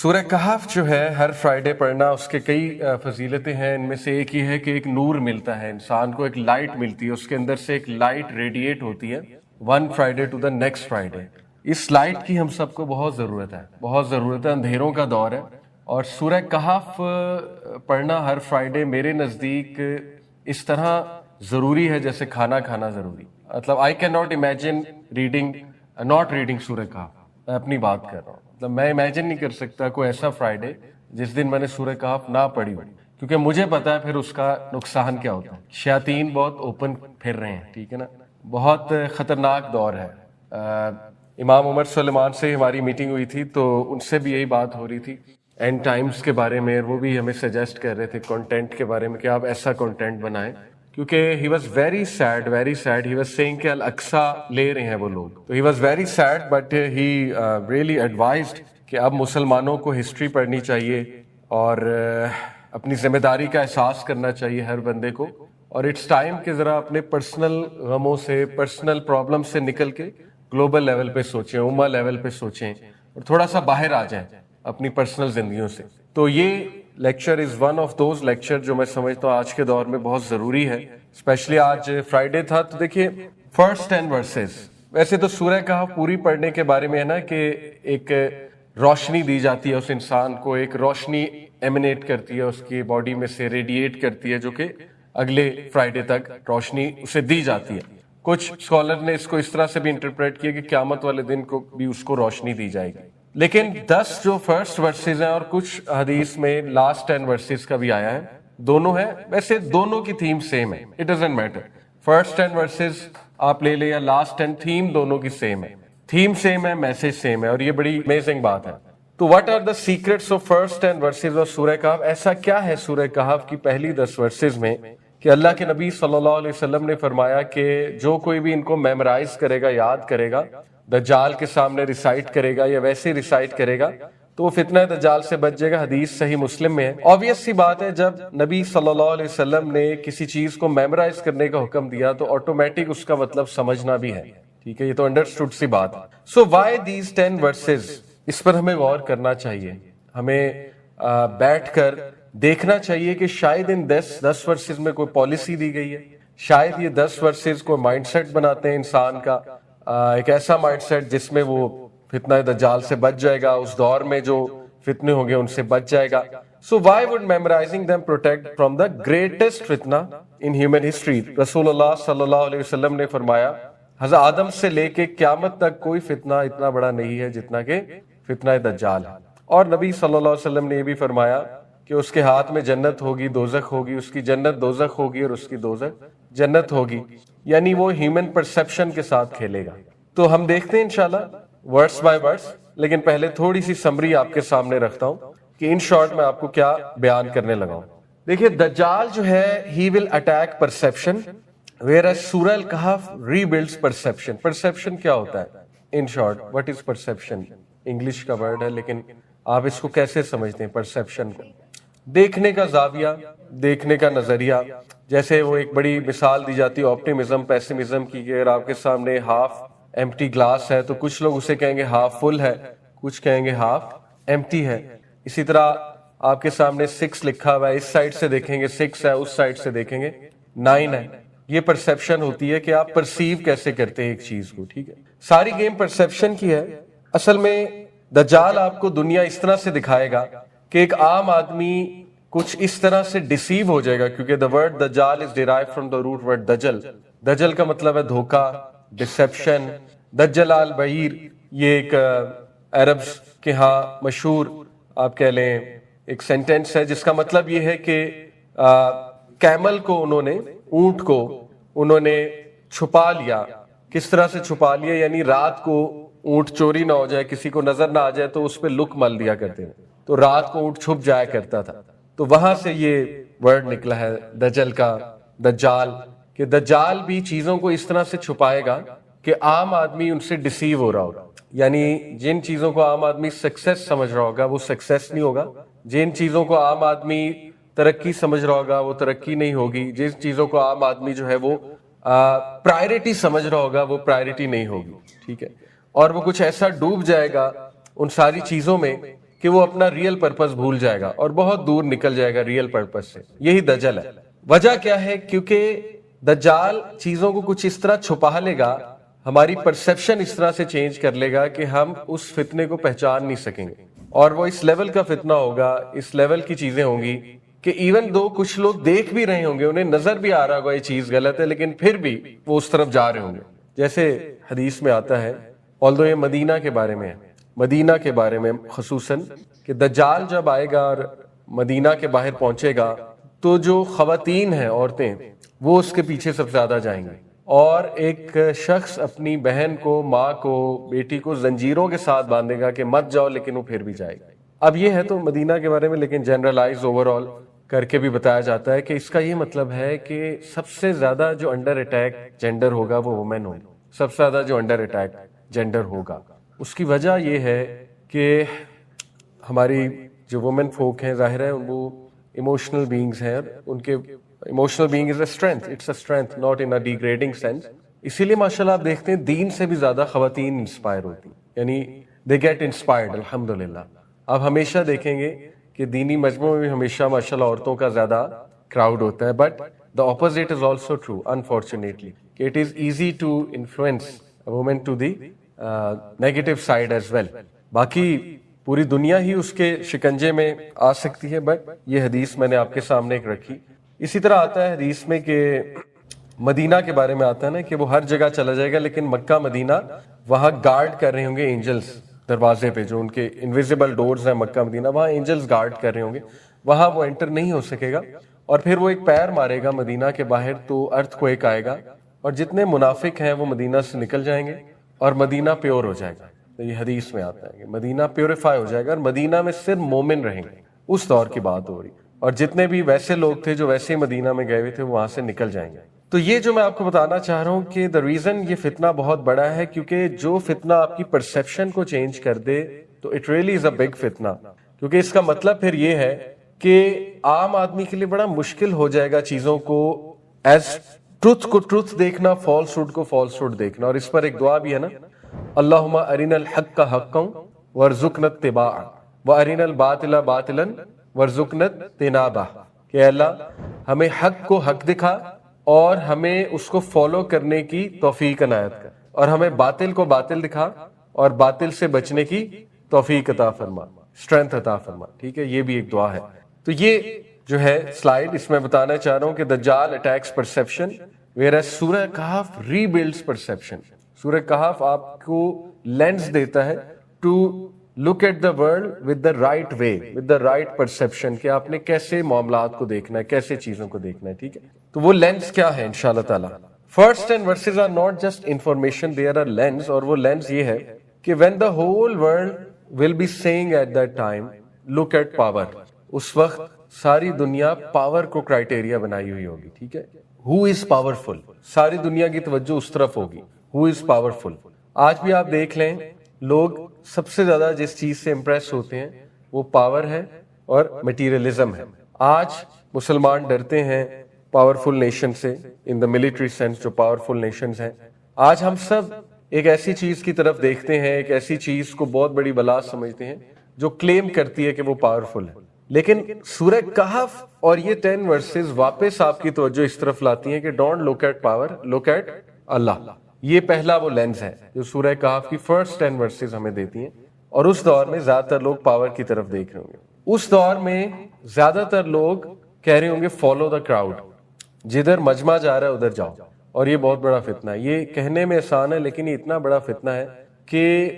سورہ کہف جو ہے ہر فرائیڈے پڑھنا اس کے کئی فضیلتیں ہیں. ان میں سے ایک یہ ہے کہ ایک نور ملتا ہے انسان کو, ایک لائٹ ملتی ہے, اس کے اندر سے ایک لائٹ ریڈیٹ ہوتی ہے one Friday to the next Friday. اس لائٹ کی ہم سب کو بہت ضرورت ہے, بہت ضرورت ہے. اندھیروں کا دور ہے اور سورہ کہف پڑھنا ہر فرائیڈے میرے نزدیک اس طرح ضروری ہے جیسے کھانا کھانا ضروری. مطلب I can not imagine not reading سورہ کہف. میں اپنی بات کر رہا ہوں, مطلب میں امیجن نہیں کر سکتا کوئی ایسا فرائیڈے جس دن میں نے سورہ کہف نہ پڑھی ہو, کیونکہ مجھے پتا ہے پھر اس کا نقصان کیا ہوتا ہے. شیاطین بہت اوپن پھر رہے ہیں, ٹھیک ہے نا, بہت خطرناک دور ہے. امام عمر سلیمان سے ہماری میٹنگ ہوئی تھی تو ان سے بھی یہی بات ہو رہی تھی اینڈ ٹائمز کے بارے میں, وہ بھی ہمیں سجیسٹ کر رہے تھے کنٹینٹ کے بارے میں کہ آپ ایسا کنٹینٹ بنائیں, کیونکہ he was very sad he was seeing کہ الاقصی لے رہے ہیں وہ لوگ. تو he was very sad but he really advised کہ اب مسلمانوں کو ہسٹری پڑھنی چاہیے اور اپنی ذمہ داری کا احساس کرنا چاہیے ہر بندے کو, اور اٹس ٹائم کہ ذرا اپنے پرسنل غموں سے, پرسنل پرابلم سے نکل کے گلوبل لیول پہ سوچیں, امہ لیول پہ سوچیں اور تھوڑا سا باہر آ جائیں اپنی پرسنل زندگیوں سے. تو یہ lecture is one of those lecture جو میں سمجھتا ہوں آج کے دور میں بہت ضروری ہے, اسپیشلی آج فرائیڈے تھا. تو دیکھیے فرسٹ 10 ورسز, ویسے تو سورہ کہف پوری پڑھنے کے بارے میں ہے نا کہ ایک روشنی دی جاتی ہے اس انسان کو, ایک روشنی ایمنیٹ کرتی ہے اس کی باڈی میں سے, ریڈیٹ کرتی ہے, جو کہ اگلے فرائیڈے تک روشنی اسے دی جاتی ہے. کچھ اسکالر نے اس کو اس طرح سے بھی انٹرپریٹ کیا کہ قیامت والے دن کو بھی اس کو روشنی دی جائے گی. لیکن 10 جو فرسٹ ورسز ہیں اور کچھ حدیث میں لاسٹ 10 ورسز کا بھی آیا ہے, دونوں ہیں. ویسے دونوں کی تھیم سیم ہے, it doesn't matter first 10 verses آپ لے لیں یا لاسٹ 10, تھیم دونوں کی سیم ہے, تھیم سیم ہے, میسج سیم ہے, اور یہ بڑی امیزنگ بات ہے. تو what are the secrets of first 10 verses of سورہ کہف؟ ایسا کیا ہے سورہ کہف کی پہلی 10 ورسز میں کہ اللہ کے نبی صلی اللہ علیہ وسلم نے فرمایا کہ جو کوئی بھی ان کو میمورائز کرے گا, یاد کرے گا, دجال کے سامنے ریسائٹ کرے گا یا ویسے ریسائٹ کرے گا تو وہ فتنہ دجال سے بچ جائے گا. حدیث صحیح مسلم میں ہے. آبویس سی بات ہے, جب نبی صلی اللہ علیہ وسلم نے کسی چیز کو میمورائز کرنے کا حکم دیا تو آٹومیٹک اس کا مطلب سمجھنا بھی ہے, ٹھیک ہے, یہ تو انڈرسٹوڈ سی بات ہے. سو وائی دیز 10 ورسز, اس پر ہمیں غور کرنا چاہیے, ہمیں بیٹھ کر دیکھنا چاہیے کہ شاید ان 10 ورسز میں کوئی پالیسی دی گئی ہے, شاید یہ 10 ورسز کوئی مائنڈ سیٹ بناتے ہیں انسان کا, ایک ایسا مائنڈ سیٹ جس میں وہ فتنہ دجال سے بچ جائے گا, اس دور میں جو فتنے ہوں گے ان سے بچ جائے گا. So why would memorising them protect from the greatest فتنہ in human history؟ رسول اللہ صلی اللہ علیہ وسلم نے فرمایا حضرت آدم سے لے کے قیامت تک کوئی فتنہ اتنا بڑا نہیں ہے جتنا کہ فتنہ دجال ہے. اور نبی صلی اللہ علیہ وسلم نے یہ بھی فرمایا کہ اس کے ہاتھ میں جنت ہوگی, دوزخ ہوگی, اس کی جنت دوزخ ہوگی اور اس کی دوزخ جنت ہوگی, یعنی وہ ہیومن پرسپشن کے ساتھ کھیلے گا. تو ہم دیکھتے ہیں انشاءاللہ ورڈز بائی ورڈز, لیکن پہلے تھوڑی سی سمری آپ کے سامنے رکھتا ہوں کہ ان شارٹ میں آپ کو کیا بیان کرنے لگا ہوں. دیکھیے دجال جو ہے he will attack perception whereas سورہ الکہف rebuilds perception. perception کیا ہوتا ہے in short, what is perception؟ English کا ورڈ ہے لیکن آپ اس کو کیسے سمجھتے ہیں perception کو؟ دیکھنے کا زاویہ, دیکھنے کا نظریہ. جیسے وہ ایک بڑی مثال دی جاتی ہے آپٹیمزم پیسمزم کی, کہ اگر آپ کے سامنے ہاف ایمٹی گلاس ہے تو کچھ لوگ اسے کہیں گے ہاف فل ہے, کچھ کہیں گے ہاف ایمٹی ہے. اسی طرح آپ کے سامنے 6 لکھا ہوا ہے, اس سائڈ سے دیکھیں گے 6 ہے, اس سائڈ سے دیکھیں گے 9 ہے. یہ پرسیپشن ہوتی ہے کہ آپ پرسیو کیسے کرتے ہیں ایک چیز کو, ٹھیک ہے. ساری گیم پرسیپشن کی ہے. اصل میں دجال آپ کو دنیا اس طرح سے دکھائے گا کہ ایک عام آدمی کچھ اس طرح سے ڈیسیو ہو جائے گا, کیونکہ the word دجال is derived from the root word دجل. دجل کا مطلب ہے دھوکا, ڈسپشن. دجل البعیر یہ ایک عربز کے ہاں مشہور آپ کہہ لیں ایک سینٹینس ہے جس کا مطلب یہ ہے کہ کیمل کو انہوں نے, اونٹ کو انہوں نے چھپا لیا. کس طرح سے چھپا لیا؟ یعنی رات کو اونٹ چوری نہ ہو جائے, کسی کو نظر نہ آ جائے تو اس پہ لک مل دیا کرتے ہیں, تو رات کو اونٹ چھپ جایا کرتا تھا. تو وہاں سے یہ ورڈ نکلا ہے دجل کا, دجال, کہ دجال بھی چیزوں کو اس طرح سے چھپائے گا کہ عام آدمی ان سے ڈیسیو ہو رہا ہوگا. یعنی جن چیزوں کو عام آدمی سکسیس سمجھ رہا ہوگا وہ سکسیس نہیں ہوگا, جن چیزوں کو عام آدمی ترقی سمجھ رہا ہوگا وہ ترقی نہیں ہوگی, جن چیزوں کو عام آدمی جو ہے وہ پرائرٹی سمجھ رہا ہوگا وہ پرائرٹی نہیں ہوگی, ٹھیک ہے. اور وہ کچھ ایسا ڈوب جائے گا ان ساری چیزوں میں کہ وہ اپنا ریئل پرپس بھول جائے گا اور بہت دور نکل جائے گا ریئل پرپس سے. یہی دجل ہے. وجہ کیا ہے؟ کیونکہ دجال چیزوں کو کچھ اس طرح چھپا لے گا, ہماری پرسیپشن اس طرح سے چینج کر لے گا کہ ہم اس فتنے کو پہچان نہیں سکیں گے, اور وہ اس لیول کا فتنہ ہوگا, اس لیول کی چیزیں ہوں گی کہ ایون دو کچھ لوگ دیکھ بھی رہے ہوں گے, انہیں نظر بھی آ رہا ہوگا یہ چیز غلط ہے, لیکن پھر بھی وہ اس طرف جا رہے ہوں گے. جیسے حدیث میں آتا ہے, although یہ مدینہ کے بارے میں ہے, مدینہ کے بارے میں خصوصاً, کہ دجال جب آئے گا اور مدینہ کے باہر پہنچے گا تو جو خواتین ہیں, عورتیں, وہ اس کے پیچھے سب سے زیادہ جائیں گے, اور ایک شخص اپنی بہن کو, ماں کو, بیٹی کو زنجیروں کے ساتھ باندھے گا کہ مت جاؤ, لیکن وہ پھر بھی جائے گا. اب یہ ہے تو مدینہ کے بارے میں, لیکن جنرلائز اوور آل کر کے بھی بتایا جاتا ہے کہ اس کا یہ مطلب ہے کہ سب سے زیادہ جو انڈر اٹیک جینڈر ہوگا وہ وومن ہوگی. سب سے زیادہ جو انڈر اٹیک جینڈر ہوگا, اس کی وجہ یہ ہے کہ ہماری جو وومن فوک ہیں, ظاہر ہے وہ ایموشنل بینگز ہیں, ان کے emotional being is a strength, it's a strength not in a degrading sense. اسی لیے ماشاءاللہ آپ دیکھتے ہیں دین سے بھی زیادہ خواتین انسپائر ہوتی ہیں, یعنی دے گیٹ انسپائرڈ الحمدللہ. آپ ہمیشہ دیکھیں گے کہ دینی مجموعوں میں بھی ہمیشہ ماشاءاللہ عورتوں کا زیادہ کراؤڈ ہوتا ہے, but the opposite is also true unfortunately, کہ it is easy to influence women to the negative side as well. باقی پوری دنیا ہی اس کے شکنجے میں آ سکتی ہے, بٹ یہ حدیث میں نے آپ کے سامنے ایک رکھی. اسی طرح آتا ہے حدیث میں کہ مدینہ کے بارے میں آتا ہے نا کہ وہ ہر جگہ چلا جائے گا, لیکن مکہ مدینہ وہاں گارڈ کر رہے ہوں گے اینجلز دروازے پہ, جو ان کے انویزیبل ڈورز ہیں مکہ مدینہ, وہاں اینجلز گارڈ کر رہے ہوں گے, وہاں وہ انٹر نہیں ہو سکے گا. اور پھر وہ ایک پیر مارے گا مدینہ کے باہر تو ارتھ کو ایک آئے گا, اور جتنے منافق ہیں وہ مدینہ سے نکل جائیں گے اور مدینہ پیور ہو جائے گا. تو یہ حدیث میں آتا ہے کہ مدینہ پیوریفائی ہو جائے گا اور مدینہ میں صرف مومن رہیں گے. اس دور کی بات ہو رہی, اور جتنے بھی ویسے لوگ تھے جو ویسے ہی مدینہ میں گئے ہوئے تھے, وہ وہاں سے نکل جائیں گے. تو یہ جو میں آپ کو بتانا چاہ رہا ہوں کہ the reason یہ فتنہ بہت بڑا ہے, کیونکہ جو فتنہ آپ کی پرسیپشن کو چینج کر دے تو it really is a big فتنہ. کیونکہ اس کا مطلب پھر یہ ہے کہ عام آدمی کے لیے بڑا مشکل ہو جائے گا چیزوں کو ایز ٹروتھ کو ٹروتھ دیکھنا, فالس ہوڈ کو فالس ہوڈ دیکھنا. اور اس پر ایک دعا بھی ہے نا, اللہم ارنا الحق حقا وارزقنا اتباعہ وارنا الباطل باطلا وارزقنا اجتنابہ, کہ اللہ ہمیں حق کو حق دکھا اور ہمیں اس کو فالو کرنے کی توفیق عنایت کر, اور ہمیں باطل کو باطل دکھا اور باطل سے بچنے کی توفیق عطا فرما, اسٹرینتھ عطا فرما. ٹھیک ہے, یہ بھی ایک دعا ہے. تو یہ جو ہے سلائیڈ, اس میں بتانا چاہ رہا ہوں کہ دجال اٹیکس پرسیپشن whereas سورہ کہف ری بلڈز پرسیپشن. سورہ کہف آپ کو لینس دیتا ہے to look at the world with the right way, with the right perception, کہ آپ نے کیسے معاملات کو دیکھنا ہے, کیسے چیزوں کو دیکھنا ہے. ٹھیک ہے, تو وہ لینس کیا ہے انشاءاللہ تعالی. First 10 verses are not just information, they are a lens, اور وہ لینس یہ ہے کہ when the whole world will be saying at that time look at power, اس وقت ساری دنیا پاور کو کرائٹیریا بنائی ہوئی ہوگی. ٹھیک ہے, who is powerful, ساری دنیا کی توجہ اس طرف ہوگی, who is powerful. آج بھی آپ دیکھ لیں لوگ سب سے زیادہ جس چیز سے امپریس ہوتے ہیں وہ پاور ہے اور میٹیریلزم ہے. آج مسلمان ڈرتے ہیں پاورفل نیشن سے, ان دا ملٹری سینس جو پاورفل نیشنز ہیں. آج ہم سب ایک ایسی چیز کی طرف دیکھتے ہیں, ایک ایسی چیز کو بہت بڑی بلا سمجھتے ہیں جو کلیم کرتی ہے کہ وہ پاورفل ہے. لیکن سورہ کہف اور یہ 10 verses واپس آپ کی توجہ اس طرف لاتی ہیں کہ don't look at power, look at Allah. یہ پہلا وہ لینز ہے جو سورہ کہف کی فرسٹ 10 verses ہمیں دیتی ہیں. اور اس دور میں زیادہ تر لوگ پاور کی طرف دیکھ رہے ہوں گے. اس دور میں زیادہ تر لوگ کہہ رہے ہوں گے فالو دا کراؤڈ, جدھر مجمع جا رہا ہے ادھر جاؤ. اور یہ بہت بڑا فتنہ ہے. یہ کہنے میں آسان ہے لیکن یہ اتنا بڑا فتنہ ہے کہ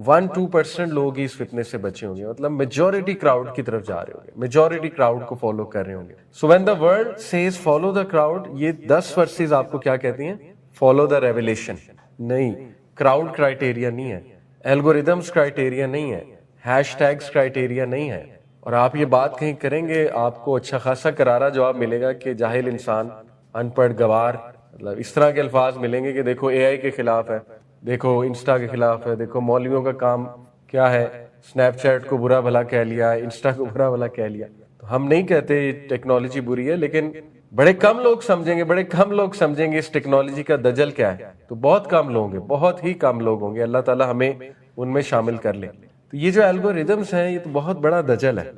1-2% لوگ ہی اس فتنے سے بچے ہوں گے. مطلب میجورٹی کراؤڈ کی طرف جا رہے ہوں گے, میجورٹی کراؤڈ کو فالو کر رہے ہوں گے. So when the world says follow the crowd, یہ 10 verses آپ کو کیا کہتی ہیں, فالو دا ریویلیشن. نہیں, کراؤڈ کرائٹیریا نہیں ہے, الگوریدمز کرائٹیریا نہیں ہے, ہیش ٹیگز کرائٹیریا نہیں ہے. اور آپ یہ بات کہیں کریں گے آپ کو اچھا خاصا کرارا جواب ملے گا کہ جاہل انسان, ان پڑھ گوار, مطلب اس طرح کے الفاظ ملیں گے کہ دیکھو اے آئی کے خلاف ہے, دیکھو انسٹا کے خلاف ہے, دیکھو مولویوں کا کام کیا ہے, سنیپ چیٹ کو برا بھلا کہہ لیا, انسٹا کو برا بھلا کہہ لیا. تو ہم نہیں کہتے ٹیکنالوجی بری ہے, لیکن بڑے کم لوگ سمجھیں گے, بڑے کم لوگ سمجھیں گے اس ٹیکنالوجی کا دجل کیا ہے. تو بہت کم لوگ ہیں, بہت ہی کم لوگ ہوں گے. اللہ تعالیٰ ہمیں ان میں شامل کر لے. تو یہ جو الگوریدمس ہیں یہ تو بہت بڑا دجل ہے،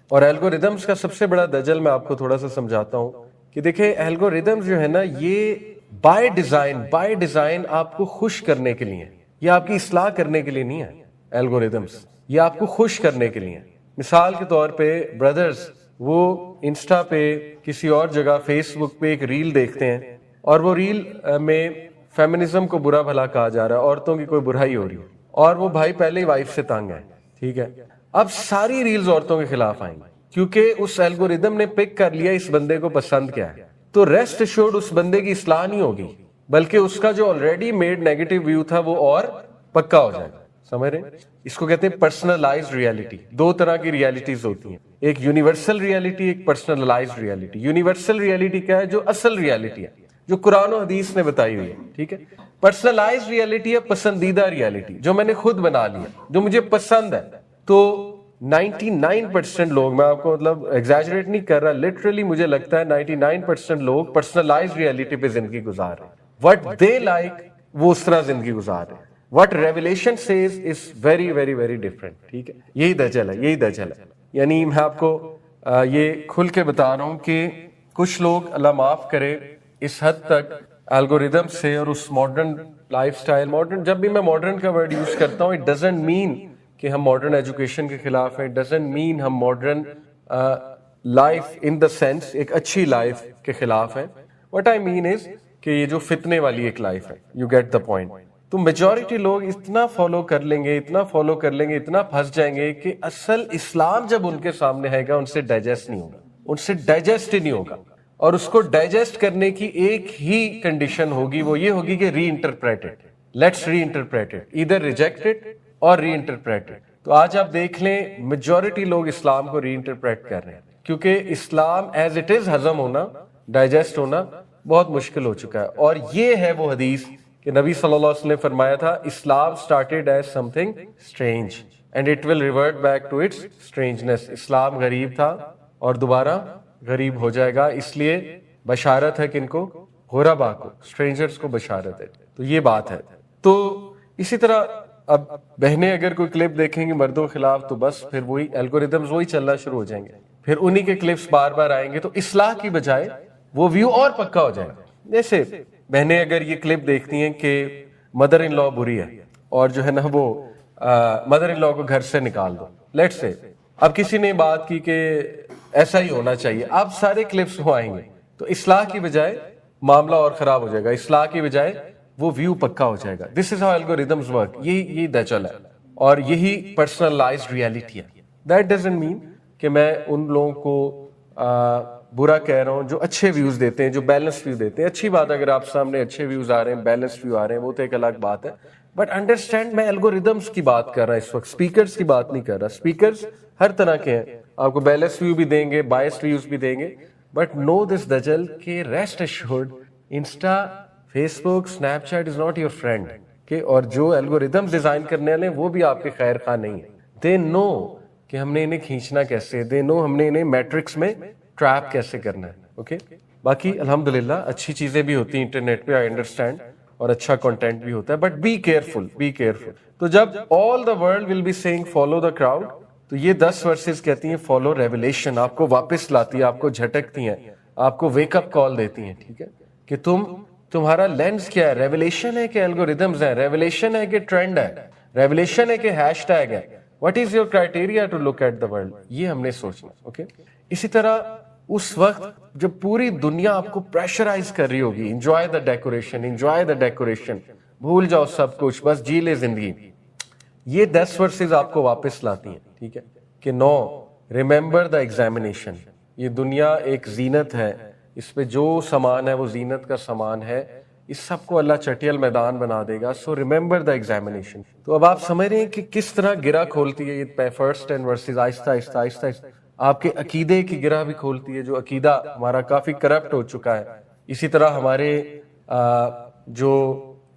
اور الگوریدمس کا سب سے بڑا دجل میں آپ کو تھوڑا سا سمجھاتا ہوں کہ دیکھیں الگوریدمس جو ہے نا یہ بائی ڈیزائن آپ کو خوش کرنے کے لیے، یہ آپ کی اصلاح کرنے کے لیے نہیں ہے. الگوریدمس یہ آپ کو خوش کرنے کے لیے. مثال کے طور پہ بردرز وہ انسٹا پہ کسی اور جگہ فیس بک پہ ایک ریل دیکھتے ہیں، اور وہ ریل میں فیمنزم کو برا بھلا کہا جا رہا ہے، عورتوں کی کوئی برائی ہو رہی ہے، اور وہ بھائی پہلے ہی وائف سے تنگ ہے، ٹھیک ہے. اب ساری ریلز عورتوں کے خلاف آئیں گی کیونکہ اس الگوریدم نے پک کر لیا اس بندے کو پسند کیا ہے. تو ریسٹ ایشورڈ اس بندے کی اصلاح نہیں ہوگی، بلکہ اس کا جو آلریڈی میڈ نیگیٹو ویو تھا وہ اور پکا ہو جائے گا. سمجھ رہے ہیں؟ اس کو کہتے ہیں پرسنلائزڈ ریالٹی. دو طرح کی ریالٹیز ہوتی ہیں، ایک یونیورسل ریالٹی، ایک پرسنلائزڈ ریالٹی. یونیورسل ریالٹی کیا ہے؟ جو اصل ریالٹی ہے، جو قرآن و حدیث نے بتائی ہوئی ہے، ٹھیک ہے. پرسنلائزڈ ریالٹی ہے پسندیدہ ریالٹی، جو میں نے خود بنا لیا، جو مجھے پسند ہے. تو 99% لوگ، میں آپ کو مطلب ایگزیجریٹ نہیں کر رہا، لٹرلی مجھے لگتا ہے 99% لوگ پرسنلائزڈ ریالٹی پہ زندگی گزار رہے ہیں. وٹ دے لائک وہ اس طرح زندگی گزار رہے ہیں. What revelation says is very very very different. ٹھیک ہے، یہی دجل ہے، یہی دجل ہے. یعنی میں آپ کو یہ کھل کے بتا رہا ہوں کہ کچھ لوگ اللہ معاف کرے اس حد تک الگوریدم سے اور اس ماڈرن لائف سٹائل، ماڈرن، جب بھی میں ماڈرن کا ورڈ یوز کرتا ہوں اٹ ڈزنٹ مین کہ ہم ماڈرن ایجوکیشن کے خلاف ہیں، ڈزنٹ مین ہم modern life in the sense ایک اچھی لائف کے خلاف ہیں. وٹ آئی مین از کہ یہ جو فتنے والی ایک لائف ہے، یو گیٹ دا پوائنٹ. تو میجورٹی لوگ اتنا فالو کر لیں گے، اتنا فالو کر لیں گے، اتنا پھنس جائیں گے کہ اصل اسلام جب ان کے سامنے آئے گا ان سے ڈائجسٹ نہیں ہوگا، ان سے ڈائجسٹ ہی نہیں ہوگا. اور اس کو ڈائجسٹ کرنے کی ایک ہی کنڈیشن ہوگی، وہ یہ ہوگی کہ ری انٹرپریٹڈ. لیٹس ری انٹرپریٹڈ، ادھر ریجیکٹڈ اور ری انٹرپریٹڈ. تو آج آپ دیکھ لیں میجورٹی لوگ اسلام کو ری انٹرپریٹ کر رہے ہیں، کیونکہ اسلام ایز اٹ از ہضم ہونا، ڈائجسٹ ہونا بہت مشکل ہو چکا ہے. اور یہ ہے وہ حدیث کہ نبی صلی اللہ علیہ وسلم نے فرمایا تھا اسلام started as something strange and it will revert back to its strangeness. اسلام غریب تھا اور دوبارہ غریب ہو جائے گا. اس لیے بشارت ہے کن کو؟ غربا کو، اسٹرینجرز کو بشارت ہے. تو یہ بات ہے. تو اسی طرح اب بہنیں اگر کوئی کلپ دیکھیں گی مردوں کے خلاف تو بس پھر وہی الگوریدمز وہی چلنا شروع ہو جائیں گے، پھر انہی کے کلپس بار بار آئیں گے. تو اصلاح کی بجائے وہ ویو اور پکا ہو جائے گا. جیسے بہنیں اگر یہ کلپ دیکھتی ہیں کہ مدر ان لا بری ہے اور جو ہے نا وہ مدر ان لا کو گھر سے نکال دو، لیٹس سے اب کسی نے بات کی کہ ایسا ہی ہونا چاہیے، اب سارے کلپس وہ آئیں گے. تو اصلاح کی بجائے معاملہ اور خراب ہو جائے گا، اصلاح کی بجائے وہ ویو پکا ہو جائے گا. دس از ہاؤ الگوریدمز ورک. یہی دجل ہے اور یہی پرسنلائزڈ ریالٹی ہے. دیٹ ڈزنٹ مین کہ میں ان لوگوں کو برا کہہ رہا ہوں جو اچھے ویوز دیتے ہیں، جو بیلنس ویو دیتے ہیں. اچھی بات اگر آپ سامنے اچھے ویوز آ رہے ہیں، بیلنس ویو آ رہے ہیں، وہ تو ایک الگ بات ہے. بٹ انڈرسٹینڈ میں الگوریدمس کی بات کر رہا ہوں اس وقت، اسپیکرز کی بات نہیں کر رہا. اسپیکرز ہر طرح کے ہیں، آپ کو بیلنس ویو بھی دیں گے، بائس ویوز بھی دیں گے. بٹ نو دس دجل کہ rest assured Insta, Facebook, Snapchat is not your friend. کہ اور جو الگوریدمس ڈیزائن کرنے والے ہیں وہ بھی آپ کے خیر خواہ نہیں ہیں. دے نو کہ ہم نے انہیں کھینچنا کیسے، دے نو ہم نے انہیں میٹرکس میں ٹریپ کیسے کرنا ہے. اوکے باقی الحمدللہ اچھی چیزیں بھی ہوتی ہیں انٹرنیٹ پہ، آئی انڈرسٹینڈ، اور اچھا کنٹینٹ بھی ہوتا ہے. But be careful, be careful. تو جب all the world will be seeing follow the crowd, تو یہ 10 ورسز کہتی ہیں فالو ریولیشن. آپ کو واپس لاتی ہے، آپ کو جھٹکتی ہیں، آپ کو ویک اپ کال دیتی ہیں. ٹھیک ہے کہ تمہارا لینس کیا ہے؟ ریولیشن ہے کہ الگوریدمز ہیں؟ ریولیشن ہے کہ ٹرینڈ ہے؟ ریولیشن ہے کہ ہیش ٹیگ ہے؟ What is your criteria to look at the world? یہ ہم نے سوچنا. اوکے اسی طرح اس وقت جب پوری دنیا آپ کو پریشرائز کر رہی ہوگی، enjoy the decoration, enjoy the decoration, بھول جاؤ سب کچھ، بس جی لے زندگی. یہ 10 ورسز آپ کو واپس لاتی ہیں. ٹھیک ہے کہ نو، ریممبر دا ایگزامینیشن. یہ دنیا ایک زینت ہے، اس پہ جو سامان ہے وہ زینت کا سامان ہے. اس سب کو اللہ چٹیل میدان بنا دے گا. سو ریممبر دا ایگزامینیشن. تو اب آپ سمجھ رہے ہیں کہ کس طرح گرہ کھولتی ہے یہ فرسٹ 10 ورسز، آہستہ آہستہ آہستہ آہستہ آپ کے عقیدے کی گرہ بھی کھولتی ہے. جو عقیدہ ہمارا کافی کرپٹ ہو چکا ہے، اسی طرح ہمارے جو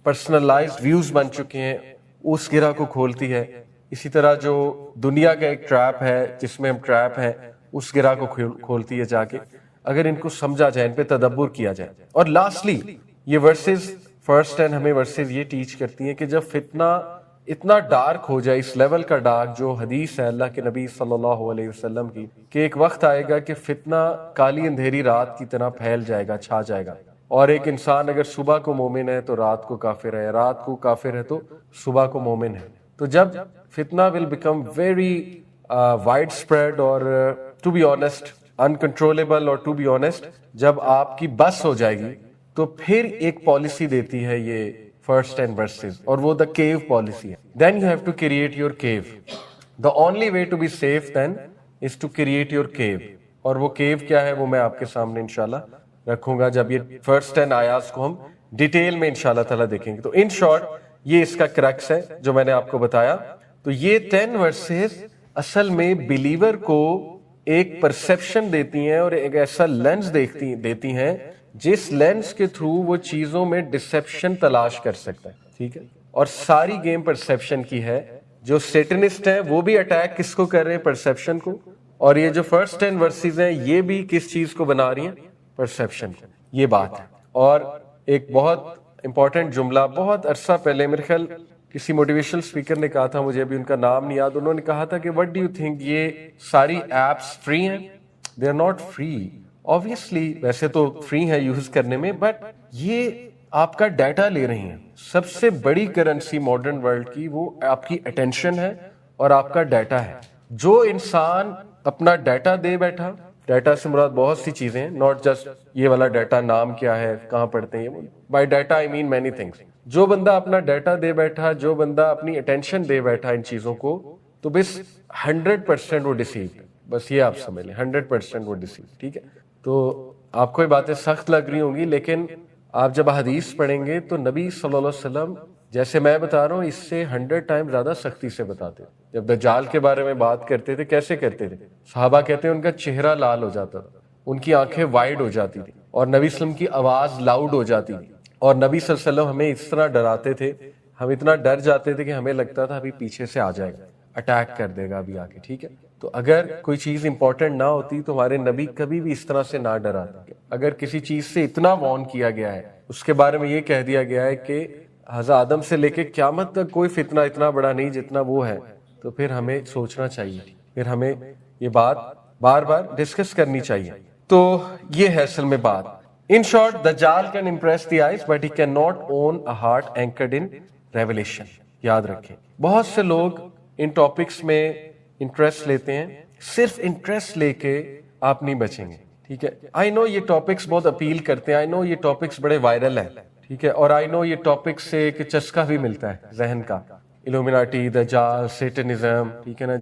پرسنلائزڈ ویوز بن چکے ہیں اس گرہ کو کھولتی ہے. اسی طرح جو دنیا کا ایک ٹریپ ہے جس میں ہم ٹریپ ہیں اس گرہ کو کھولتی ہے جا کے، اگر ان کو سمجھا جائے، ان پہ تدبر کیا جائے. اور لاسٹلی یہ ورسز فرسٹ 10 ہمیں ورسز یہ ٹیچ کرتی ہیں کہ جب فتنہ اتنا ڈارک ہو جائے، اس لیول کا ڈارک جو حدیث ہے اللہ کے نبی صلی اللہ علیہ وسلم کی، کہ ایک وقت آئے گا کہ فتنہ کالی اندھیری رات کی طرح پھیل جائے گا، چھا جائے گا، اور ایک انسان اگر صبح کو مومن ہے تو رات کو کافر ہے، رات کو کافر ہے تو صبح کو مومن ہے. تو جب فتنہ will become very widespread اور ٹو بی آنیسٹ انکنٹرولیبل، اور ٹو بی آنیسٹ جب آپ کی بس ہو جائے گی تو پھر ایک پالیسی دیتی ہے یہ فرسٹ 10 verses، اور وہ دا کیو پالیسی ہے. Then you have to create your queue. The only way to be safe then is to create your queue. اور وہ کیو کیا ہے وہ میں آپ کے سامنے انشاءاللہ رکھوں گا جب یہ فرسٹ 10 آیات کو ہم ڈیٹیل میں انشاءاللہ تعالیٰ دیکھیں گے. تو ان شارٹ یہ اس کا کرکس ہے جو میں نے آپ کو بتایا. تو یہ 10 verses اصل میں بلیور کو ایک پرسپشن دیتی ہیں اور ایک ایسا لینس دیتی ہیں جس لینس کے تھرو وہ چیزوں میں ڈسپشن تلاش کر سکتا ہے. ٹھیک ہے، اور ساری گیم پرسپشن کی ہے. جو سیٹنسٹ ہیں وہ بھی اٹیک کس کو کر رہے ہیں؟ پرسپشن کو. اور یہ جو فرسٹ 10 verses ہیں یہ بھی کس چیز کو بنا رہی ہیں؟ پرسپشن کو. یہ بات ہے. اور ایک بہت امپورٹنٹ جملہ بہت عرصہ پہلے میرے خیال کسی موٹیویشنل اسپیکر نے کہا تھا، مجھے ابھی ان کا نام نہیں یاد، انہوں نے کہا تھا کہ وٹ ڈو یو تھنک یہ ساری ایپس فری ہیں؟ They are not free. obviously ویسے تو فری ہے یوز کرنے میں، بٹ یہ آپ کا ڈیٹا لے رہی ہیں. سب سے بڑی کرنسی ماڈرن ورلڈ کی وہ آپ کی اٹینشن ہے اور آپ کا ڈیٹا ہے. جو انسان اپنا ڈیٹا دے بیٹھا، ڈیٹا سے مراد بہت سی چیزیں ہیں، ناٹ جسٹ یہ والا ڈیٹا نام کیا ہے کہاں پڑھتے ہیں، by data I mean many things. جو بندہ اپنا ڈیٹا دے بیٹھا، جو بندہ اپنی اٹینشن دے بیٹھا ان چیزوں کو، تو بس 100% وہ ڈیسیو. بس یہ آپ سمجھ لیں 100% وہ ڈیسیو. ٹھیک ہے. تو آپ کو یہ باتیں سخت لگ رہی ہوں گی، لیکن آپ جب حدیث پڑھیں گے تو نبی صلی اللہ علیہ وسلم جیسے میں بتا رہا ہوں اس سے 100 ٹائم زیادہ سختی سے بتاتے. جب دجال کے بارے میں بات کرتے تھے کیسے کرتے تھے؟ صحابہ کہتے ہیں ان کا چہرہ لال ہو جاتا تھا، ان کی آنکھیں وائڈ ہو جاتی تھی، اور نبی صلی اللہ علیہ وسلم کی آواز لاؤڈ ہو جاتی تھی. اور نبی صلی اللہ علیہ وسلم ہمیں اس طرح ڈراتے تھے، ہم اتنا ڈر جاتے تھے کہ ہمیں لگتا تھا ابھی پیچھے سے آ جائے گا، اٹیک کر دے گا ابھی آگے. ٹھیک ہے. تو اگر کوئی چیز امپورٹنٹ نہ ہوتی تو ہمارے نبی کبھی بھی اس طرح سے نہ ڈراتے. اگر کسی چیز سے اتنا وارن کیا گیا ہے، اس کے بارے میں یہ کہہ دیا گیا ہے کہ حضرت آدم سے لے کے قیامت تک کوئی فتنہ اتنا بڑا نہیں جتنا وہ ہے، تو پھر ہمیں سوچنا چاہیے، پھر ہمیں یہ بات بار بار ڈسکس کرنی چاہیے. تو یہ ہے اصل میں بات. In short, Dajjal can impress the eyes, but he cannot own a heart anchored in revelation. یاد رکھیں. بہت سے لوگ ان ٹاپکس میں انٹرسٹ لیتے ہیں، صرف انٹرسٹ لے کے آپ نہیں بچیں گے. ٹھیک ہے. آئی نو یہ ٹاپکس بہت اپیل کرتے ہیں، آئی نو یہ ٹاپکس بڑے وائرل ہیں. ٹھیک ہے. اور آئی نو یہ ٹاپکس سے ایک چسکا بھی ملتا ہے ذہن کا، الومیناٹی، دجال، سیٹنزم. ٹھیک ہے نا.